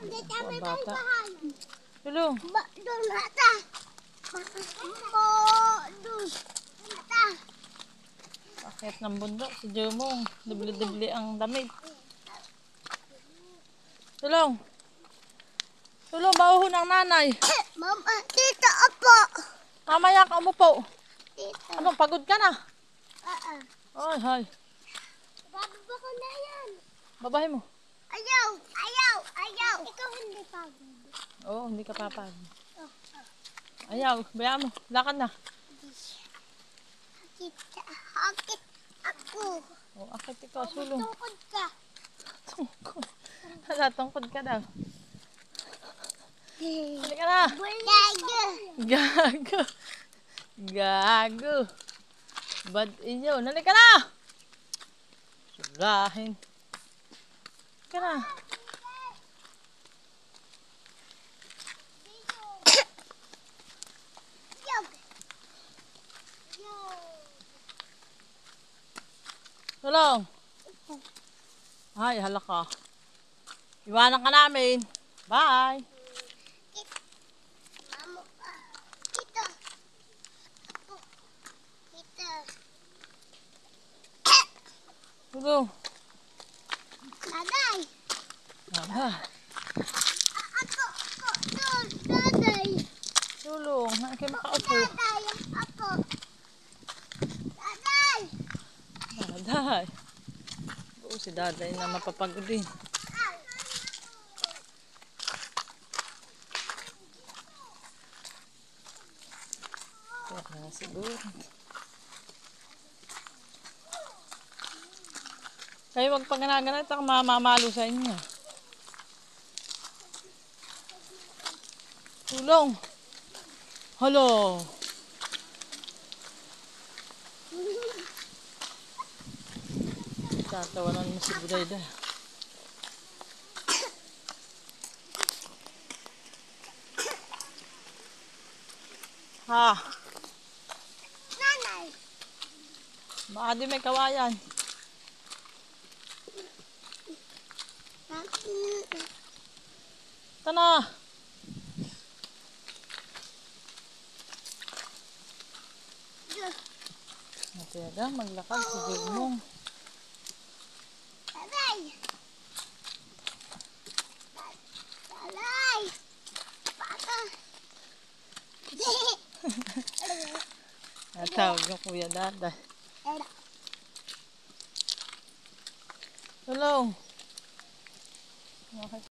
Ang bata. Tulong. Doon nata. Doon nata. Akit ng bundok si Jomong. Dibli-dibli ang damit. Tulong. Tulong, mauhon ang nanay. Mama, tita, apo. Mamaya ka umupo. Tita. Ano, pagod ka na? Oo. Ay, hay. Bababa ko na yan. Babahin mo. Ayaw, ayaw, ayaw. Ikaw hindi pagod. Oo, hindi ka papagod. Ayaw, bayaan mo. Lakad na. Hakit ako. O, akit ikaw, sulong. Tungkod ka. Tungkod. Hala, tungkod ka daw. Halika na. Gago. Gago. Gago. Bad inyo. Halika na. Surahin. Halika na. Tulong. Ay, halaka. Iwanan ka namin. Bye. Kita. Kita. Tulong. Daday. Aba. Ako. Daday. Tulong. Hindi kayo makaupo. Daday. Ako. Daday. Daday. Oo, si Daday na mapapagod din. Kaya siguro. Kayo wag pag ganaganit ako mamamalo sa inyo. Tulong. Halo. Tatawanan mo si Budayda. Ha. Nanay. Baka di may kawayan. Tana. Natiyada, maglakad si Jomong. Daday. Daday. Baka. Natawag yung Kuya Daday. Tulong.